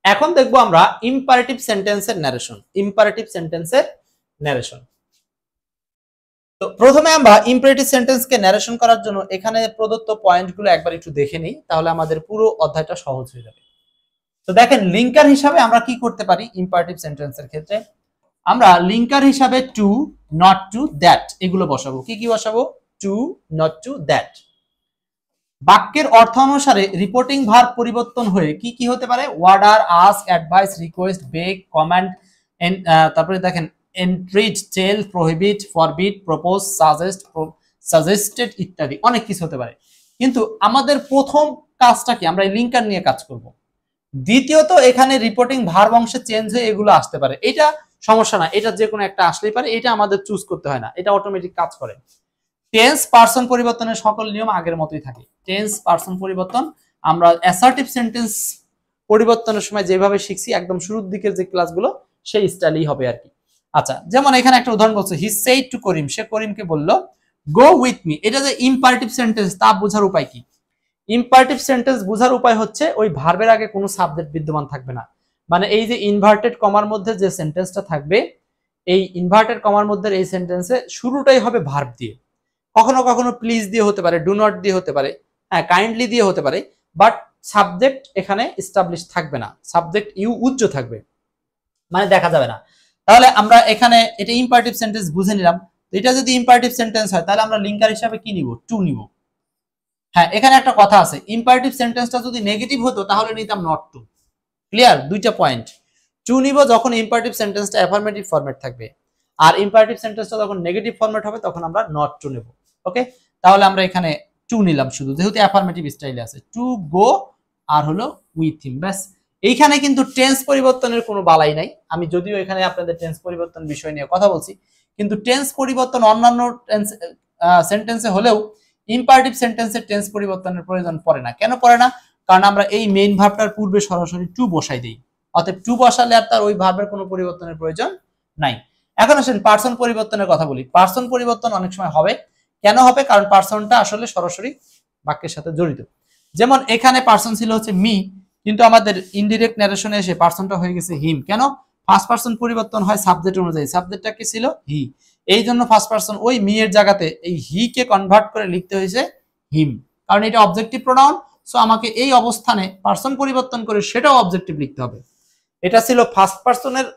এখন দেখবো আমরা ইম্পারেটিভ সেন্টেন্সের ন্যারেশন। ইম্পারেটিভ সেন্টেন্সের ন্যারেশন। তো প্রথমে আমরা ইম্পারেটিভ সেন্টেন্সকে ন্যারেশন করার জন্য এখানে প্রদত্ত পয়েন্টগুলো একবার একটু দেখে নিই, তাহলে আমাদের পুরো অধ্যায়টা সহজ হয়ে যাবে। তো দেখেন, লিঙ্কার হিসাবে আমরা কি করতে পারি ইম্পারেটিভ সেন্টেন্সের ক্ষেত্রে? আমরা লিঙ্কার হিসাবে টু, নট টু, দ্যাট এগুলো বসাবো। কি কি বসাবো? To, not to, that. বাক্যের অর্থ অনুসারে রিপোর্টিং ভার্ব পরিবর্তন হয়ে কি কি হতে পারে? Order, ask, advise, request, beg, command, তারপরে দেখেন entries, tell, prohibit, forbid, propose, suggest, suggested ইত্যাদি অনেক কিছু হতে পারে। কিন্তু আমাদের প্রথম কাজটা কি? আমরা এই লিঙ্কার নিয়ে কাজ করব। দ্বিতীয়ত এখানে রিপোর্টিং ভার্ব অংশে চেঞ্জ হয়ে এগুলো আসতে পারে, এটা সমস্যা না, এটা যে কোনো একটা আসলেই পারে, এটা আমাদের চুজ করতে হয় না, এটা অটোমেটিক কাজ করে। টেন্স পারসন পরিবর্তনের সকল নিয়ম আগের মতোই থাকে। টেন্স পারসন পরিবর্তন আমরা অ্যাসার্টিভ সেন্টেন্স পরিবর্তনের সময় যেভাবে শিখছি একদম শুরুর দিকের যে ক্লাসগুলো, সেই স্টাইলই হবে আর কি। আচ্ছা, যেমন এখানে একটা উদাহরণ বলছে, হি সেড টু করিম, সে করিমকে বলল গো উইথ মি। এটা যে ইম্পারেটিভ সেন্টেন্স তা বোঝার উপায় কি? ইম্পারেটিভ সেন্টেন্স বোঝার উপায় হচ্ছে ওই ভার্বের আগে কোনো সাবজেক্ট বিদ্যমান থাকবে না। মানে এই যে ইনভার্টেড কমার মধ্যে যে সেন্টেন্সটা থাকবে, এই ইনভার্টেড কমার মধ্যে এই সেন্টেন্সে শুরুটাই হবে ভার্ব দিয়ে। কখনো কখনো প্লিজ দিয়ে হতে পারে, ডু নট দিয়ে হতে পারে, হ্যাঁ কাইন্ডলি দিয়ে হতে পারে, বাট সাবজেক্ট এখানে এস্টাবলিশ থাকবে না, সাবজেক্ট ইউ উজ্জ থাকবে, মানে দেখা যাবে না। তাহলে আমরা এখানে এটা ইম্পারেটিভ সেন্টেন্স বুঝে নিলাম। এটা যদি ইম্পারেটিভ সেন্টেন্স হয় তাহলে আমরা লিঙ্কার হিসাবে কি নিব? টু নিব। হ্যাঁ, এখানে একটা কথা আছে, ইম্পারেটিভ সেন্টেন্সটা যদি নেগেটিভ হতো তাহলে নিতাম নট টু। ক্লিয়ার? দুইটা পয়েন্ট। টু নিব যখন ইম্পারেটিভ সেন্টেন্সটা অ্যাফার্মেটিভ ফরম্যাট থাকবে, আর ইম্পারেটিভ সেন্টেন্সটা যখন নেগেটিভ ফরম্যাট হবে তখন আমরা নট টু নেব। ওকে, তাহলে আমরা এখানে টু নিলাম শুধু, যেহেতু অ্যাফার্মেটিভ স্টাইলে আছে। টু গো আর হলো উইথ হিম, ব্যাস। এইখানে কিন্তু টেন্স পরিবর্তনের কোনো বালাই নাই। আমি যদিও এখানে আপনাদের টেন্স পরিবর্তন বিষয় নিয়ে কথা বলছি, কিন্তু টেন্স পরিবর্তন অন্যান্য সেন্টেন্সে হলেও ইম্পারেটিভ সেন্টেন্সের টেন্স পরিবর্তনের প্রয়োজন পড়ে না। কেন পড়ে না? কারণ আমরা এই মেইন ভার্বটার পূর্বে সরাসরি টু বসাই দিই। অতএব টু বসালে আর তার ওই ভার্বের কোনো পরিবর্তনের প্রয়োজন নাই। এখন আসেন পার্সন পরিবর্তনের কথা বলি। পার্সন পরিবর্তন অনেক সময় হবে। কেন হবে? কারণ পার্সনটা আসলে সরাসরি বাক্যের সাথে জড়িত। যেমন এখানে পার্সন ছিল হচ্ছে মি, কিন্তু আমাদের ইনডিরেক্ট ন্যারেশনে এসে পার্সনটা হয়ে গেছে হিম। কেন? ফার্স্ট পার্সন পরিবর্তন হয় সাবজেক্ট অনুযায়ী, সাবজেক্টটা কি ছিল? হি। এই জন্য ফার্স্ট পার্সন ওই মি এর জায়গাতে এই হি কে কনভার্ট করে লিখতে হয়েছে হিম, কারণ এটা অবজেক্টিভ প্রোনাউন। সো আমাকে এই অবস্থানে পার্সন পরিবর্তন করে সেটাও অবজেক্টিভ লিখতে হবে। এটা ছিল ফার্স্ট পার্সনের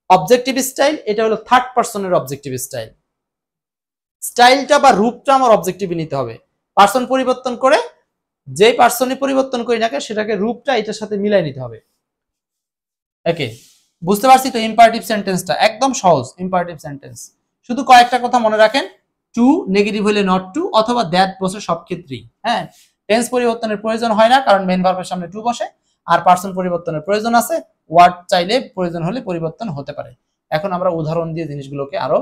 অবজেক্টিভ স্টাইল, এটা হলো থার্ড পার্সনের অবজেক্টিভ স্টাইল। স্টাইলটা বা রূপটা আমার অবজেক্টিভে নিতে হবে। পার্সন পরিবর্তন করে যে পার্সনই পরিবর্তন করি না সেটাকে রূপটা এটার সাথে মিলাই নিতে হবে। ওকে, বুঝতে পারছি তো? ইম্পারেটিভ সেন্টেন্সটা একদম সহজ। ইম্পারেটিভ সেন্টেন্স শুধু কয়েকটা কথা মনে রাখেন, টু নেগেটিভ হলে নট টু অথবা দ্যাট বসে সব ক্ষেত্রেই। হ্যাঁ, টেন্স পরিবর্তনের প্রয়োজন হয় না কারণ মেন ভার্বের সামনে টু বসে, আর পার্সন পরিবর্তনের প্রয়োজন আছে, ওয়ার্ড চাইলে প্রয়োজন হলে পরিবর্তন হতে পারে। এখন আমরা উদাহরণ দিয়ে জিনিসগুলোকে আরো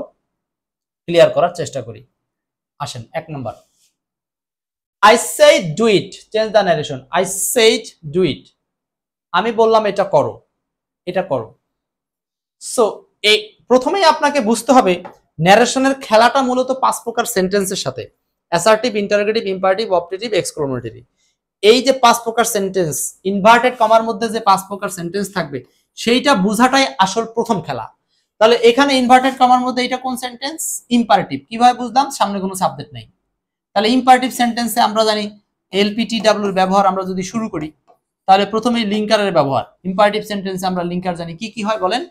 ক্লিয়ার করার চেষ্টা করি। আসেন, এক নম্বর, I said do it, change the narration. I said do it, আমি বললাম এটা করো, এটা করো। সো এই প্রথমেই আপনাকে বুঝতে হবে ন্যারেশনের খেলাটা মূলত পাঁচ প্রকার সেন্টেন্সের সাথে, assertive, interrogative, imperative, optative, exclamatory. এই যে পাঁচ প্রকার সেন্টেন্স, ইনভার্টেড কমার মধ্যে যে পাঁচ প্রকার সেন্টেন্স থাকবে সেইটা বোঝাটাই আসল প্রথম খেলা। তাহলে এখানে ইনভার্টেড কমার মধ্যে এটা কোন সেন্টেন্স? ইম্পারেটিভ। কিভাবে বুঝলাম? সামনে কোনো সাবজেক্ট নাই। তাহলে ইম্পারেটিভ সেন্টেন্সে আমরা জানি এলপিটিডব্লিউ এর ব্যবহার আমরা যদি শুরু করি, তাহলে প্রথমেই লিঙ্কারের ব্যবহার। ইম্পারেটিভ সেন্টেন্সে আমরা লিঙ্কার জানি কি কি হয় বলেন?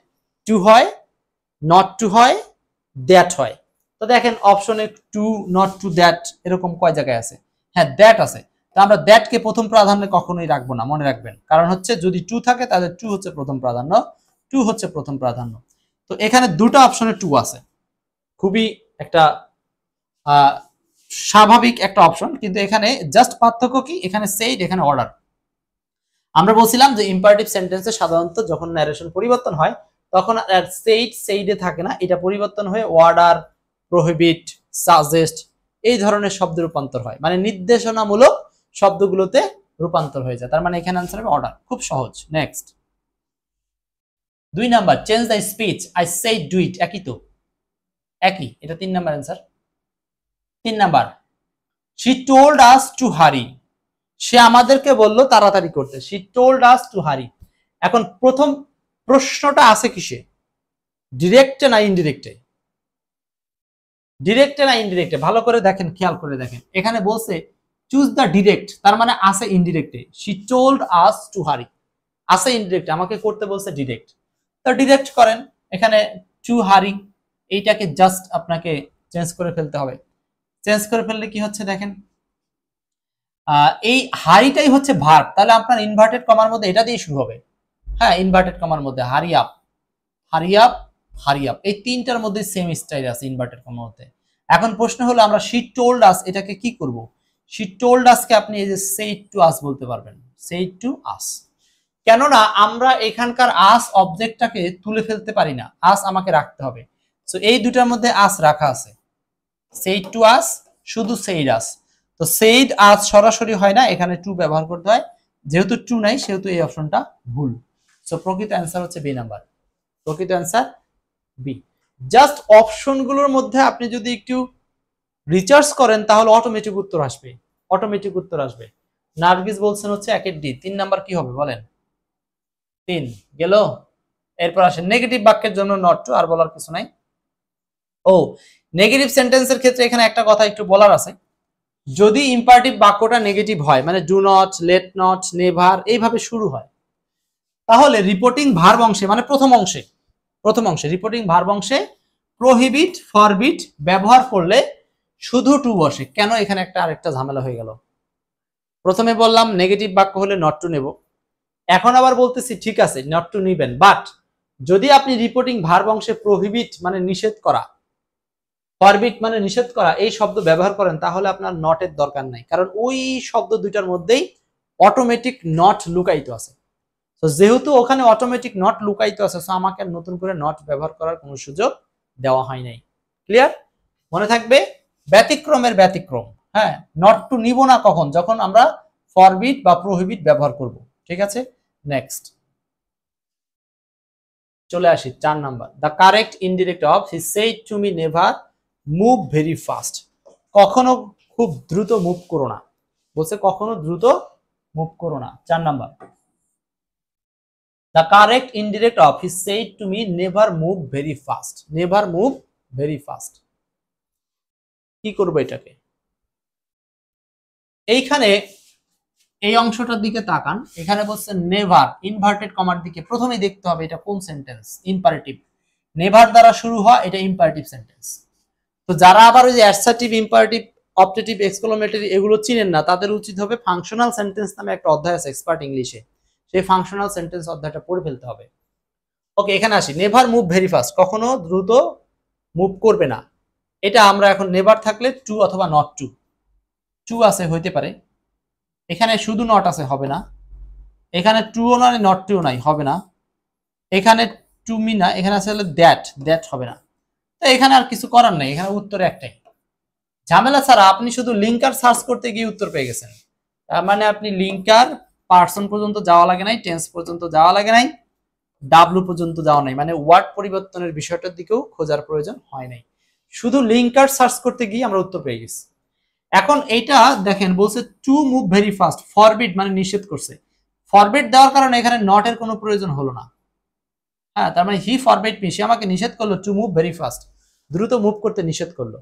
টু হয়, নট টু হয়, দ্যাট হয়। তো দেখেন অপশনে টু, নট টু, দ্যাট এরকম কয় জায়গায় আছে? হ্যাঁ, দ্যাট আছে। তো আমরা দ্যাটকে প্রথম প্রাধান্যে কখনোই রাখবো না, মনে রাখবেন। কারণ হচ্ছে যদি টু থাকে তাহলে টু হচ্ছে প্রথম প্রাধান্য, টু হচ্ছে প্রথম প্রাধান্য। তো এখানে দুটো অপশনে টু আছে, খুবই একটা স্বাভাবিক একটা অপশন। কিন্তু এখানে জাস্ট পার্থক্য কি? এখানে সেইড, এখানে অর্ডার। আমরা বলছিলাম যে ইম্পারেটিভ সেন্টেন্সে সাধারণত যখন ন্যারেশন পরিবর্তন হয় তখন সেইড সেইডে থাকে না, এটা পরিবর্তন হয়ে অর্ডার, প্রহিবিট, সাজেস্ট এই ধরনের শব্দ রূপান্তর হয়, মানে নির্দেশনামূলক শব্দগুলোতে রূপান্তর হয়ে যায়। তার মানে এখানে আনসার হবে অর্ডার। খুব সহজ। নেক্সট, দুই number, change the speech. I said do it, একই তো, একই। এটা তিন নাম্বার আনসার। তিন number, she told us to hurry, সে আমাদেরকে বলল তাড়াতাড়ি করতে। শি টোল্ড আস টু হারি। এখন প্রথম প্রশ্নটা আছে কিসে, ডিরেক্টে না ইনডিরেক্টে? ডিরেক্টে না ইনডিরেক্টে? ভালো করে দেখেন, খেয়াল করে দেখেন, এখানে বলছে চুজ দ্য ডিরেক্ট, তার মানে আছে ইনডিরেক্টে। She told us to hurry, আছে ইনডিরেক্ট, আমাকে করতে বলছে ডিরেক্ট, তো ডিরেক্ট করেন। এখানে টু হারি এইটাকে জাস্ট আপনাকে চেঞ্জ করে ফেলতে হবে। চেঞ্জ করে ফেললে কি হচ্ছে দেখেন, এই হারিটাই হচ্ছে ভার্ব, তাহলে আপনার ইনভার্টেড কমার মধ্যে এটা দিয়ে শুরু হবে। হ্যাঁ, ইনভার্টেড কমার মধ্যে hurry up, hurry up, hurry up, এই তিনটার মধ্যে সেম স্টাইল আছে ইনভার্টেড কমার মধ্যে। এখন প্রশ্ন হলো আমরা শি টোল্ড আস এটাকে কি করব? শি টোল্ড আসকে আপনি এই যে সেড টু আস বলতে পারবেন, সেড টু আস। কেননা আমরা এখানকার আস অবজেক্টটাকে তুলে ফেলতে পারি না, আস আমাকে রাখতে হবে। সো এই দুটার মধ্যে আস রাখা আছে, সেইড টু আস, শুধু সেইড আস। তো সেইড আস সরাসরি হয় না, এখানে টু ব্যবহার করতে হয়, যেহেতু টু নাই সেহেতু এই অপশনটা ভুল। সো প্রকৃত অ্যান্সার হচ্ছে বি নাম্বার, প্রকৃত অ্যান্সার বি। জাস্ট অপশনগুলোর মধ্যে আপনি যদি একটু রিসার্চ করেন তাহলে অটোমেটিক উত্তর আসবে, অটোমেটিক উত্তর আসবে। নার্গিস বলছেন হচ্ছে একের ডি। 3 নাম্বার কি হবে বলেন? 3 গেল। এরপর আসেন নেগেটিভ বাক্যের জন্য নট টু, আর বলার কিছু নাই। ও, নেগেটিভ সেন্টেন্সের ক্ষেত্রে এখানে একটা কথা একটু বলার আছে, যদি ইম্পারেটিভ বাক্যটা নেগেটিভ হয়, মানে do not, let not, never এইভাবে শুরু হয়, তাহলে রিপোর্টিং ভার্ব অংশে, মানে প্রথম অংশে রিপোর্টিং ভার্ব অংশে প্রহিবিট, ফরবিট ব্যবহার করলে শুধু টু বসে। কেন? এখানে একটা আরেকটা ঝামেলা হয়ে গেল। প্রথমে বললাম নেগেটিভ বাক্য হলে নট টু নেব, এখন আবার বলতেছি ঠিক আছে নট টু নিবেন, বাট যদি আপনি রিপোর্টিং ভার্ব অংশে প্রহিবিট মানে নিষেধ করা, ফরবিট মানে নিষেধ করা এই শব্দ ব্যবহার করেন, তাহলে আপনার নটের দরকার নাই, কারণ ওই শব্দ দুইটার মধ্যেই অটোমেটিক নট লুকায়িত আছে। তো যেহেতু ওখানে অটোমেটিক নট লুকায়িত আছে, সো আমাকে নতুন করে নট ব্যবহার করার কোনো সুযোগ দেওয়া হয় নাই। ক্লিয়ার? মনে থাকবে, ব্যতিক্রমের ব্যতিক্রম। হ্যাঁ, নট টু নিব না কখন? যখন আমরা ফরবিট বা প্রহিবিট ব্যবহার করব। ঠিক আছে, নেক্সট চলে আসি 4 number. The correct indirect of he said to me never move very fast. কখনো খুব দ্রুত মুভ করো না, বলছে কখনো দ্রুত মুভ করো না। 4 number, the correct indirect of he said to me never move very fast, never move very fast. কি করবো এটাকে? এইখানে এই অংশটার দিকে তাকান, এখানে বলছে নেভার, ইনভার্টেড কমার দিকে প্রথমেই দেখতে হবে এটা কোন সেন্টেন্স, ইম্পারেটিভ। নেভার দ্বারা শুরু হয়, এটা ইম্পারেটিভ সেন্টেন্স। তো যারা আবার ওই যে অ্যাডসার্টিভ, ইম্পারেটিভ, অপটেটিভ, এক্সক্লেমেটরি এগুলো চিনেন না, তাদের উচিত হবে ফাংশনাল সেন্টেন্স নামে একটা অধ্যায় আছে এক্সপার্ট ইংলিশে, সেই ফাংশনাল সেন্টেন্স অধ্যায়টা পড়ে ফেলতে হবে। ওকে, এখানে আসি। নেভার মুভ ভেরি ফাস্ট, কখনো দ্রুত মুভ করবে না। এটা আমরা এখন নেভার থাকলে টু অথবা নট টু, টু আছে হইতে পারে, এখানে শুধু নট আছে হবে না, এখানে টুও নাই নট টুও নাই হবে না, এখানে টু মি না, এখানে আছে হলো দ্যাট, দ্যাট হবে না। তো এখানে আর কিছু করার নেই, এখানে উত্তর একটাই। ঝামেলা ছাড়া আপনি শুধু লিঙ্কার সার্চ করতে গিয়ে উত্তর পেয়ে গেছেন, তার মানে আপনি লিঙ্কার পার্সন পর্যন্ত যাওয়া লাগে নাই, টেন্স পর্যন্ত যাওয়া লাগে নাই, ডাব্লু পর্যন্ত যাওয়া নাই, মানে ওয়ার্ড পরিবর্তনের বিষয়টার দিকেও খোঁজার প্রয়োজন হয় নাই, শুধু লিঙ্কার সার্চ করতে গিয়ে আমরা উত্তর পেয়ে গেছি। এখন এইটা দেখেন বলছে two move very fast, forbid মানে নিষেধ করছে, ফরবিট দেওয়ার কারণে এখানে নট এর কোনো প্রয়োজন হলো না। হ্যাঁ, তার মানে হি ফরবিট মি, সে আমাকে নিষেধ করলো টু মুভ ভেরি ফাস্ট, দ্রুত মুভ করতে নিষেধ করলো।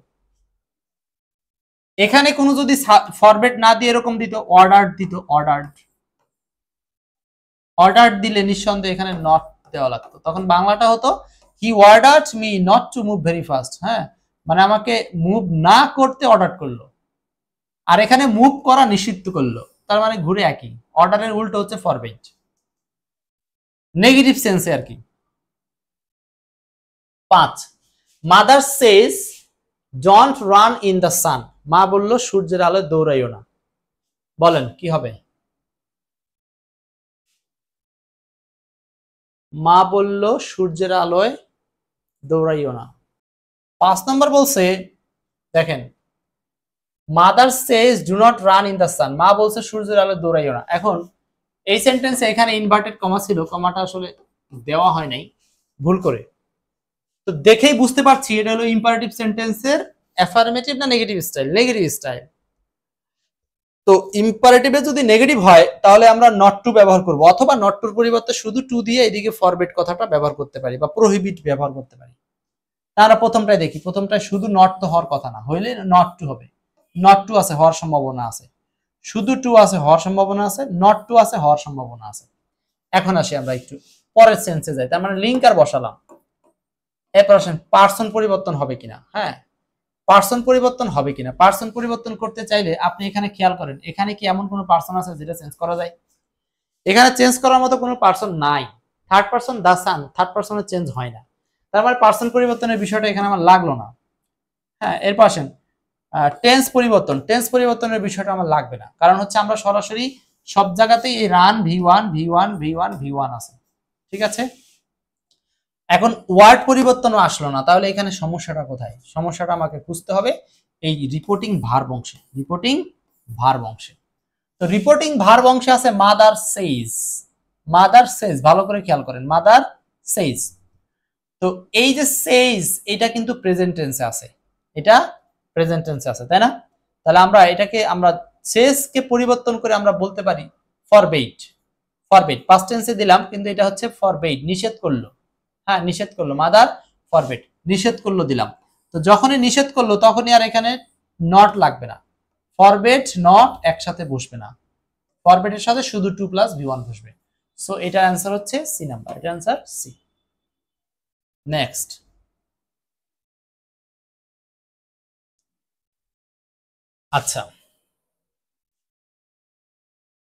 এখানে কোনো যদি ফরবিট না দিয়ে এরকম দিত, অর্ডার দিত, অর্ডার দিলে নিঃসন্দেহে এখানে নট দেওয়া লাগতো, তখন বাংলাটা হতো he ordered me not to move very fast. হ্যাঁ, মানে আমাকে মুভ না করতে অর্ডার করলো, আর এখানে মুভ করা নিষিদ্ধ করলো, তার মানে ঘুরে একই, অর্ডারের উল্টো হচ্ছে ফরবিট, নেগেটিভ সেন্সে আর কি। 5, mother says don't run in the sun, মা বলল সূর্যের আলোয় দৌড়াইও না, বলেন কি হবে? মা বলল সূর্যের আলোয় দৌড়াইও না। 5 নম্বর বলছে দেখেন, mother says do not run in the sun, মা বলছে সূর্যের আলোয় দৌড়াইও না। এখন এই সেন্টেন্সে এখানে ইনভার্টেড কমা ছিল, কমাটা আসলে দেওয়া হয় নাই ভুল করে, তো দেখেই বুঝতে পারছি এটা হলো ইম্পারেটিভ সেন্টেন্সের অ্যাফার্মেটিভ না নেগেটিভ স্টাইল, নেগেটিভ স্টাইল। তো তো ইম্পারেটিভে যদি নেগেটিভ হয় তাহলে আমরা নট টু ব্যবহার করব, অথবা নট টুর পরিবর্তে শুধু টু দিয়ে এদিকে ফরবিট কথাটা ব্যবহার করতে পারি বা প্রহিবিট ব্যবহার করতে পারি। আমরা প্রথমটাই দেখি, প্রথমটায় শুধু নট তো হওয়ার কথা না, হইলে নট টু হবে। নট টু আছে, হওয়ার সম্ভাবনা আছে। শুধু টু আছে, হওয়ার সম্ভাবনা আছে। নট টু আছে, হওয়ার সম্ভাবনা আছে। এখন আসি আমরা একটু পরের সেন্সে যাই। তার মানে লিঙ্কার বসালাম। এরপর আসেন পার্সন পরিবর্তন হবে কিনা। হ্যাঁ, পার্সন পরিবর্তন হবে কিনা। পার্সন পরিবর্তন করতে চাইলে আপনি এখানে খেয়াল করেন, এখানে কি এমন কোনো পার্সন আছে যেটা চেঞ্জ করা যায়? এখানে চেঞ্জ করার মতো কোনো পার্সন নাই। থার্ড পার্সন দা সান, থার্ড পার্সনে চেঞ্জ হয় না। তার মানে পার্সন পরিবর্তনের বিষয়টা এখানে আমার লাগলো না। হ্যাঁ, এরপর আসেন টেন্স পরিবর্তন। টেন্স পরিবর্তনের বিষয়টা আমার লাগবে না, কারণ হচ্ছে আমরা সরাসরি সব জায়গাতেই এই run V1 V1 V1 V1 আছে। ঠিক আছে, এখন ওয়ার্ড পরিবর্তনও আসলো না, তাহলে এখানে সমস্যাটা কোথায়? সমস্যাটা আমাকে খুঁজতে হবে এই রিপোর্টিং ভার্ব অংশে। রিপোর্টিং ভার্ব অংশে, তো রিপোর্টিং ভার্ব অংশে আছে মাদার সেইজ। মাদার সেইজ, ভালো করে খেয়াল করেন, মাদার সেইজ। তো এই যে সেইজ, এটা কিন্তু প্রেজেন্ট টেন্সে আছে, এটা প্রেজেন্ট টেন্সে আছে, তাই না? তাহলে আমরা এটাকে আমরা সেইজকে পরিবর্তন করে আমরা বলতে পারি ফরবেইড। ফরবেইড পাস্ট টেন্সে দিলাম, কিন্তু এটা হচ্ছে ফরবেইড, নিষেধ করলো। হ্যাঁ, নিষেধ করলো, মাদার ফরবেড, নিষেধ করলো দিলাম। তো যখনই নিষেধ করলো তখনই আর এখানে নট লাগবে না, ফরবেড নট একসাথে বসবে না, ফরবেডের সাথে শুধু 2 + V1 বসবে। সো এটার অ্যান্সার হচ্ছে সি নাম্বার, এটা অ্যান্সার সি। নেক্সট, আচ্ছা,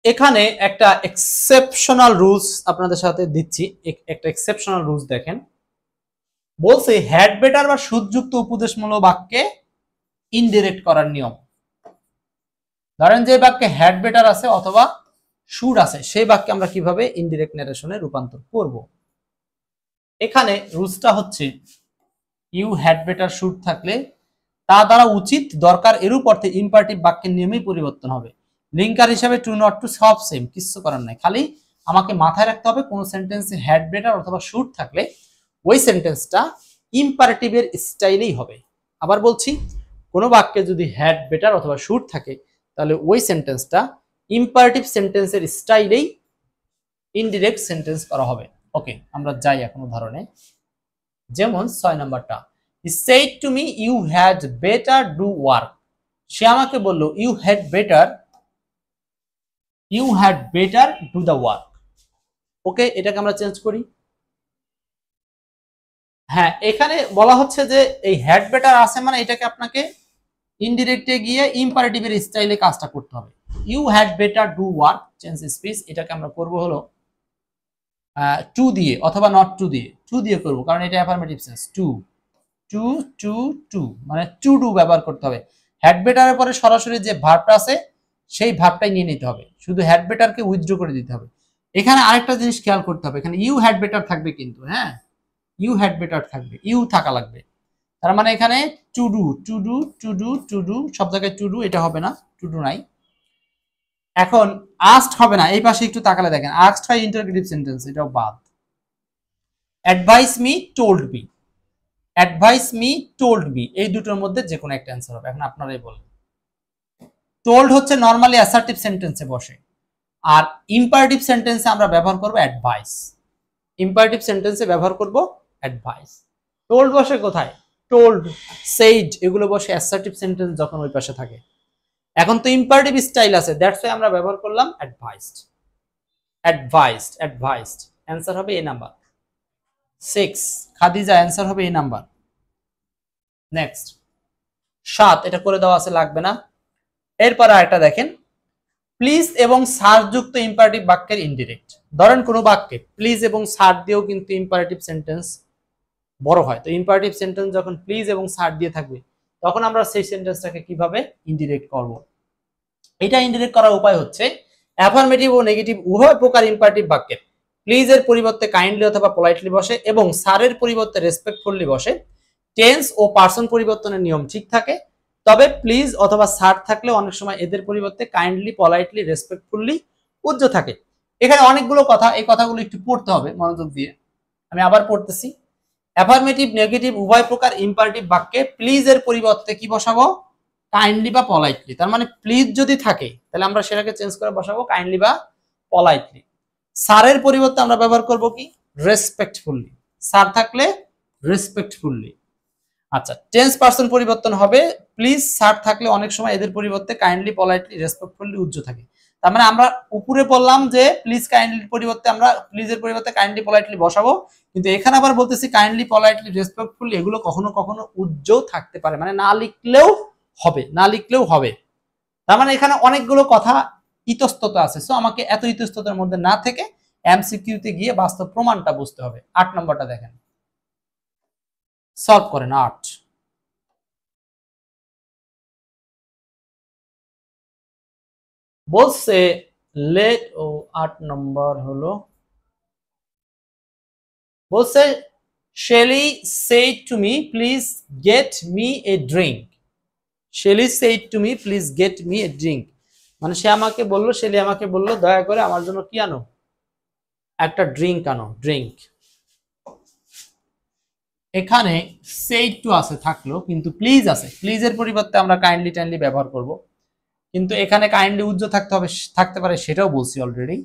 এখানে একটা এক্সেপশনাল রুলস আপনাদের সাথে দিচ্ছি। একটা এক্সেপশনাল রুলস দেখেন, বলছে হ্যাড বেটার বা সুযুক্ত উপদেশমূলক বাক্যে ইনডিরেক্ট করার নিয়ম। ধরেন যে বাক্যে হ্যাড বেটার আছে অথবা শুড আছে, সেই বাক্যে আমরা কিভাবে ইনডিরেক্ট ন্যারেশনে রূপান্তর করব। এখানে রুলসটা হচ্ছে ইউ হ্যাড বেটার শুড থাকলে তা দ্বারা উচিত দরকার এরূপ অর্থে ইম্পারেটিভ বাক্যের নিয়মেই পরিবর্তন হবে। লিঙ্কার হিসাবে টু নট টু সব সেম, কিছু করার নাই, খালি আমাকে মাথায় রাখতে হবে কোন সেন্টেন্সে হ্যাড বেটার অথবা শুড থাকলে ওই সেন্টেন্সটা ইম্পারেটিভের স্টাইলেই হবে। আবার বলছি, কোনো বাক্যে যদি হ্যাড বেটার অথবা শুড থাকে তাহলে ওই সেন্টেন্সটা ইম্পারেটিভ সেন্টেন্সের স্টাইলেই ইনডিরেক্ট সেন্টেন্স করা হবে। ওকে, আমরা যাই এখন উদাহরণে। যেমন 6 নাম্বারটা, he said to me you had better do work। সে আমাকে বলল you had better do the work। ওকে, এটাকে আমরা চেঞ্জ করি। হ্যাঁ, এখানে বলা হচ্ছে যে এই হ্যাড বেটার আছে মানে এটাকে আপনাকে ইনডিরেক্টে গিয়ে ইম্পারেটিভের স্টাইলে কাজটা করতে হবে। You had better do work, change speech, এটাকে আমরা করব হলো টু দিয়ে অথবা নট টু দিয়ে। টু দিয়ে করব কারণ এটা affirmative sense. To to to to মানে টু ডু ব্যবহার করতে হবে। হ্যাড বেটারের পরে সরাসরি যে ভার্বটা আছে সেই ভার্বটাই নিয়ে নিতে হবে, শুধু হ্যাড বেটারকে উইথড্র করে দিতে হবে। এখানে আরেকটা জিনিস খেয়াল করতে হবে, এখানে ইউ হ্যাড বেটার থাকবে কিন্তু, হ্যাঁ ইউ হ্যাড বেটার থাকবে, ইউ থাকা লাগবে। তার মানে এখানে to do to do to do to do সব জায়গায় টু ডু, এটা হবে না, টু ডু নাই। এখন আস্কড হবে না, এই পাশে একটু তাকালে দেখেন আস্কড হয় ইন্টারোগেটিভ সেন্টেন্স, এটাও বাদ। Advice me told me, advice me told me, এই দুটোর মধ্যে যে কোনো একটা অ্যান্সার হবে। এখন আপনারাই বলেন। টোল্ড হচ্ছে নরমালি অ্যাসার্টিভ সেন্টেন্সে বসে, আর ইম্পারেটিভ সেন্টেন্সে আমরা ব্যবহার করব অ্যাডভাইস। ইম্পারেটিভ সেন্টেন্সে ব্যবহার করব অ্যাডভাইস। টোল্ড বসে কোথায়? টোল্ড, সেইড, এগুলো বসে অ্যাসার্টিভ সেন্টেন্স যখন ওই পাশে থাকে। এখন তো ইম্পারেটিভ স্টাইল আছে, দ্যাটস ওয়াই আমরা ব্যবহার করলাম অ্যাডভাইসড। অ্যাডভাইসড, অ্যাডভাইসড, অ্যান্সার হবে এ নাম্বার 6। খাদিজা, অ্যান্সার হবে এ নাম্বার। নেক্সট 7, এটা করে দেওয়া আছে, লাগবে না। এরপর আরেকটা দেখেন, প্লিজ এবং স্যার যুক্ত ইম্পারেটিভ বাক্যের ইনডিরেক্ট। ধরেন কোনো বাক্যে প্লিজ এবং স্যার দিয়েও কিন্তু ইম্পারেটিভ সেন্টেন্স বড় হয়। তো ইম্পারেটিভ সেন্টেন্স যখন প্লিজ এবং স্যার দিয়ে থাকবে তখন আমরা সেই সেন্টেন্সটাকে কিভাবে ইনডিরেক্ট করব। এটা ইনডিরেক্ট করার উপায় হচ্ছে অ্যাফার্মেটিভ ও নেগেটিভ উভয় প্রকার ইম্পারেটিভ বাক্যের প্লিজ এর পরিবর্তে কাইন্ডলি অথবা পোলাইটলি বসে এবং স্যারের পরিবর্তে রেসপেক্টফুলি বসে। টেন্স ও পার্সন পরিবর্তনের নিয়ম ঠিক থাকে, তবে প্লিজ অথবা স্যার থাকলে অনেক সময় এদের পরিবর্তে কাইন্ডলি, পলাইটলি, রেসপেক্টফুলি উজ্জ্ব থাকে। এখানে অনেকগুলো কথা, এই কথাগুলো একটু পড়তে হবে মনোযোগ দিয়ে। আমি আবার পড়তেছি। অ্যাফার্মেটিভ নেগেটিভ উভয় প্রকার ইম্পারেটিভ বাক্যে প্লিজ এর পরিবর্তে কি বসাবো? কাইন্ডলি বা পলাইটলি। তার মানে প্লিজ যদি থাকে তাহলে আমরা সেটাকে চেঞ্জ করে বসাবো কাইন্ডলি বা পলাইটলি। স্যারের পরিবর্তে আমরা ব্যবহার করব কি রেসপেক্টফুলি। স্যার থাকলে রেসপেক্টফুলি। আচ্ছা, টেন্স পারসন পরিবর্তন হবে। প্লিজ স্যার থাকলে অনেক সময় এদের পরিবর্তে কাইন্ডলি পলাইটলি রেসপেক্টফুলি উজ্জ থাকে। তার মানে আমরা উপরে বললাম যে প্লিজ কাইন্ডলি পরিবর্তে আমরা প্লিজের পরিবর্তে কাইন্ডলি পলাইটলি বসাবো, কিন্তু এখানে আবার বলতেছি কাইন্ডলি পলাইটলি রেসপেক্টফুলি এগুলো কখনো কখনো উজ্জ থাকতে পারে, মানে না লিখলেও হবে, না লিখলেও হবে। তার মানে এখানে অনেকগুলো কথা ইতস্তত আছে, সো আমাকে এত ইতস্ততের মধ্যে না থেকে এমসিকিউতে গিয়ে বাস্তব প্রমাণটা বুঝতে হবে। 8 নম্বরটা দেখেন, সলভ করেন। 8 বলছে লেট ও 8 নম্বর হলো বলছে Shelley said to me please get me a drink। Shelley said to me please get me a drink, মানে সে আমাকে বলল, শেলি আমাকে বলল দয়া করে আমার জন্য কি আনো, একটা ড্রিঙ্ক আনো, ড্রিঙ্ক। এখানে said to আছে থাকলো, কিন্তু প্লিজ আছে, প্লিজের পরিবর্তে আমরা কাইন্ডলি টাইন্ডলি ব্যবহার করব, কিন্তু এখানে কাইন্ডলি উজ্জ্ব থাকতে হবে, থাকতে পারে সেটাও বলছি অলরেডি।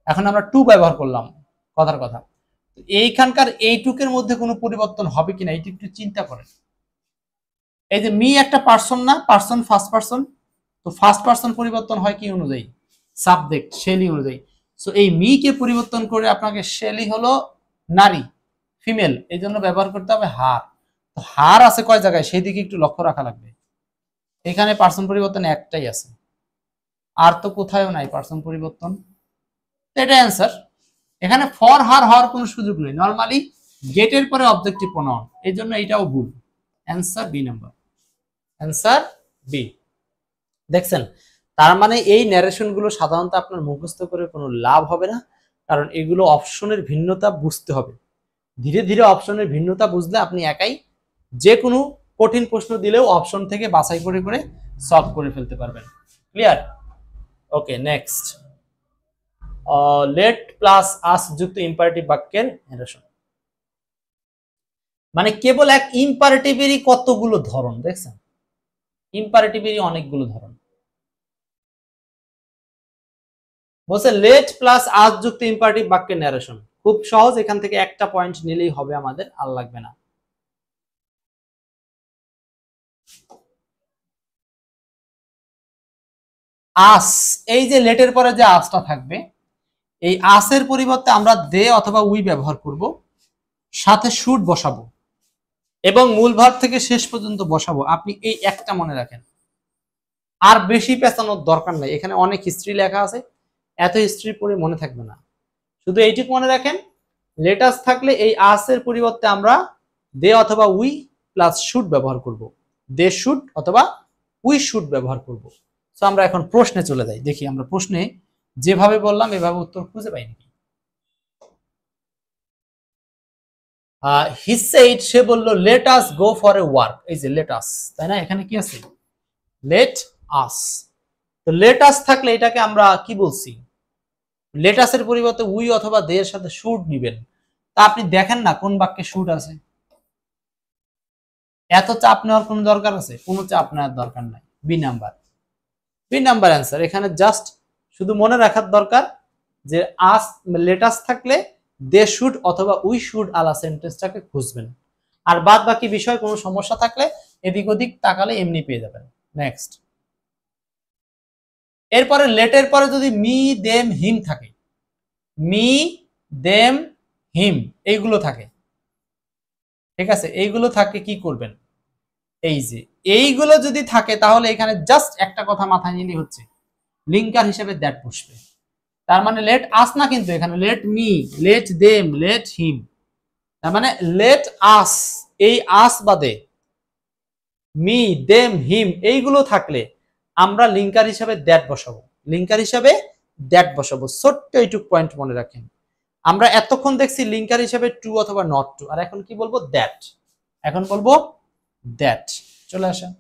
এখন আমরা টু ব্যবহার করলাম, কথার কথা। এইখানকার এইটুকের মধ্যে কোনো পরিবর্তন হবে কিনা এইটি একটু চিন্তা করেন। এই যে মি একটা পার্সন না, পার্সন ফার্স্ট পার্সন, তো ফার্স্ট পার্সন পরিবর্তন হয় কি অনুযায়ী, সাবজেক্ট শেলি অনুযায়ী। সো এই মি কে পরিবর্তন করে আপনাকে শেলি হলো নারী, ফিমেল, এই জন্য ব্যবহার করতে হবে হার। তো হার আছে কয় জায়গায় সেই দিকে একটু লক্ষ্য রাখা লাগবে। এখানে পার্সন পরিবর্তন একটাই আছে, আর তো কোথাও নাই পার্সন পরিবর্তন, এটা অ্যান্সার। এখানে ফর হার হওয়ার কোনো সুযোগ নেই, নরমালি গেটের পরে অবজেক্টিভ প্রোনাউন, এই জন্য এটাও ভুল। Answer B number, answer B. দেখছেন, তার মানে এই ন্যারেশন গুলো সাধারণত আপনার মুখস্থ করে কোনো লাভ হবে না, কারণ এগুলো অপশনের ভিন্নতা বুঝতে হবে। ধীরে ধীরে অপশনের ভিন্নতা বুঝলে আপনি একাই যে কোনো কঠিন প্রশ্ন দিলেও অপশন থেকে বাছাই করে করে সলভ করে ফেলতে পারবেন। ক্লিয়ার? ওকে, নেক্সট। লেট প্লাস আস যুক্ত ইম্পারেটিভ বাক্যের ন্যারেশন। মানে কেবল এক ইম্পারেটিভেরই কতগুলো ধরন, দেখছেন, ইম্পারেটিভেরই অনেকগুলো ধরন। বলছে লেট প্লাস আস যুক্ত ইম্পারেটিভ বাক্যের ন্যারেশন। খুব সহজ, এখান থেকে একটা পয়েন্ট নিলেই হবে আমাদের, আর লাগবে না। আস, এই যে লেটের পরে যে আসটা থাকবে, এই আসের পরিবর্তে আমরা দে অথবা উই ব্যবহার করব, সাথে শুড বসাবো এবং মূল ভার্ব থেকে শেষ পর্যন্ত বসাবো। আপনি এই একটা মনে রাখেন, আর বেশি পেঁচানোর দরকার নাই। এখানে অনেক হিস্ট্রি লেখা আছে, এত হিস্ট্রি পড়ে মনে থাকবে না, শুধু এইটুকু মনে রাখেন, লেটাস থাকলে এই আসের পরিবর্তে আমরা দে অথবা উই প্লাস শুড ব্যবহার করব, দে শুড অথবা উই শুড ব্যবহার করব। সো আমরা এখন প্রশ্নে চলে যাই, দেখি আমরা প্রশ্নে যেভাবে বললাম এভাবে উত্তর খুঁজে পাই নাকি। হি সেড, সে বলল let us go for a work. এই যে লেট আস, তাই না, এখানে কি আছে, লেট আস। তো লেট আস থাকলে এটাকে আমরা কি বলছি, লেটাসের পরিবর্তে উই অথবা দে এর সাথে শুড নিবেন। তা আপনি দেখেন না কোন বাক্যে শুড আছে, এত চাপ নেওয়ার কোনো দরকার আছে, কোনো চাপ নেওয়ার দরকার নাই। B number, B number answer. এখানে জাস্ট শুধু মনে রাখার দরকার যে আস লেটাস থাকলে দে শুড অথবা উই শুড আলা সেন্টেন্সটাকে খুঁজবেন, আর বাদ বাকি বিষয় কোনো সমস্যা থাকলে এদিক ওদিক তাকালে এমনি পেয়ে যাবেন। নেক্সট, এরপরে লেটের পরে যদি মি দেম হিম থাকে, মি দেম হিম এইগুলো থাকে, ঠিক আছে, এইগুলো থাকে কি করবেন, এই যে এইগুলো যদি থাকে তাহলে এখানে জাস্ট একটা কথা মাথায় নিলেই হচ্ছে, লিঙ্কার হিসেবে দ্যাট বসবে। তার মানে লেট আস না, কিন্তু এখানে let me, let them, let him. তার মানে লেট আস, এই আস বাদে মি দেম হিম এইগুলো থাকলে আমরা লিঙ্কার হিসেবে দ্যাট বসাবো, লিঙ্কার হিসেবে দ্যাট বসাবো। ছোট্ট এইটুক পয়েন্ট মনে রাখেন। আমরা এতক্ষণ দেখছি লিঙ্কার হিসেবে টু অথবা নট টু, আর এখন কি বলবো, দ্যাট। এখন বলবো দ্যাট। চলে আসেন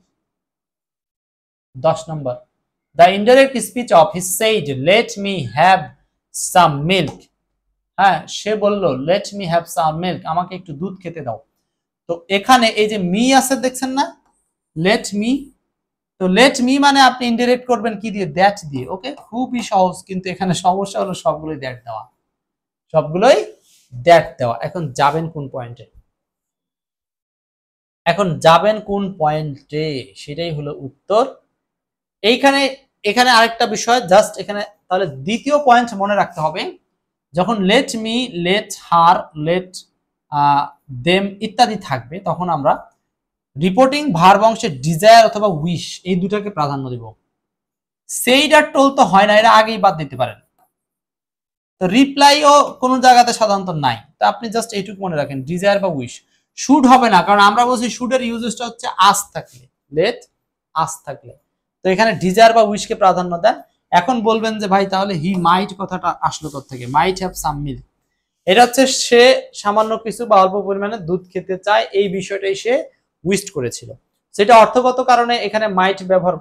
10 নম্বর, the indirect speech of he said let me have some milk. হ্যাঁ, সে বলল let me have some milk, আমাকে একটু দুধ খেতে দাও। তো এখানে এই যে মি আছে দেখছেন না, লেট মি তো লেট মি মানে আপনি ইনডিরেক্ট করবেন কি দিয়ে, দ্যাট দিয়ে। ওকে, খুবই সহজ, কিন্তু এখানে সমস্যা হলো সবগুলোই দ্যাট দেওয়া, সবগুলোই দ্যাট দেওয়া। এখন যাবেন কোন পয়েন্টে, এখন যাবেন কোন পয়েন্টে, সেটাই হলো উত্তর। এইখানে এখানে আরেকটা বিষয়, জাস্ট এখানে তাহলে দ্বিতীয় পয়েন্ট মনে রাখতে হবে, যখন let me, let her, let them ইত্যাদি থাকবে, তখন আমরা রিপোর্টিং ভার্ব অংশে ডিজায়ার অথবা উইশ এই দুটাকে প্রাধান্য দিব। সেইড আর টোল তো হয় না, এরা আগেই বাদ দিতে পারেন। তো রিপ্লাইও কোন জায়গাতে সাধারণত নাই, তো আপনি জাস্ট এইটুকু মনে রাখেন, ডিজায়ার বা উইশ। শুড হবে না, কারণ আমরা বলছি শুডের ইউজেসটা হচ্ছে আস থাকলে, লেট আস থাকলে। তো এখানে ডিজায়ার বা উইশকে প্রাধান্য দেন। এখন বলবেন যে ভাই তাহলে হি মাইট কথাটা আসলো কোথা থেকে, মাইট হ্যাভ সাম মিল্ক, এটা হচ্ছে সে সামান্য কিছু বা অল্প পরিমাণে দুধ খেতে চায়, এই বিষয়টাই সে উইস্ট করেছিল। সেটা অর্থগত কারণে এখানে মাইট ব্যবহার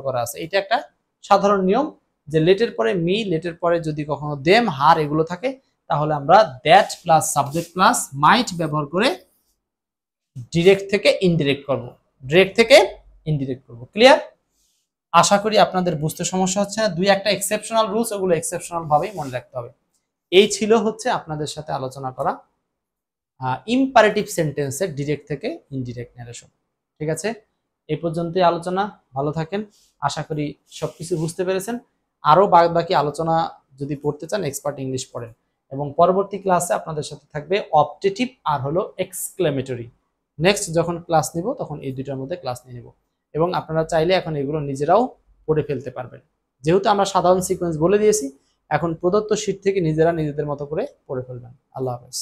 করা আছে। এটা একটা সাধারণ নিয়ম যে লেটের পরে মি, লেটের পরে যদি কখনো দেম, হার এগুলো থাকে, তাহলে আমরা দ্যাট প্লাস সাবজেক্ট প্লাস মাইট ব্যবহার করে ডিরেক্ট থেকে ইনডিরেক্ট করব, ডিরেক্ট থেকে ইনডিরেক্ট করব। ক্লিয়ার? আশা করি আপনাদের বুঝতে সমস্যা হচ্ছে না। দুই একটা এক্সেপশনাল রুলস, ওগুলো এক্সেপশনাল ভাবেই মনে রাখতে হবে। এই ছিল হচ্ছে আপনাদের সাথে আলোচনা করা ইম্পারেটিভ সেন্টেন্সের ডিরেক্ট থেকে ইনডিরেক্ট ন্যারেশন। ঠিক আছে, এই পর্যন্তই আলোচনা। ভালো থাকেন, আশা করি সবকিছু বুঝতে পেরেছেন। আরো বাকি আলোচনা যদি পড়তে চান, এক্সপার্ট ইংলিশ পড়েন। এবং পরবর্তী ক্লাসে আপনাদের সাথে থাকবে অবজেক্টিভ আর হলো এক্সক্লেমেটরি। নেক্সট যখন ক্লাস নিব তখন এই দুইটার মধ্যে ক্লাস নিয়ে নেব, এবং আপনারা চাইলে এখন এগুলো নিজেরাও পড়ে ফেলতে পারবেন। যেহেতু আমরা সাধারণ সিকোয়েন্স বলে দিয়েছি, এখন প্রদত্ত শীট থেকে নিজেরা নিজেদের মতো করে পড়ে ফেলবেন। আল্লাহ হাফেজ।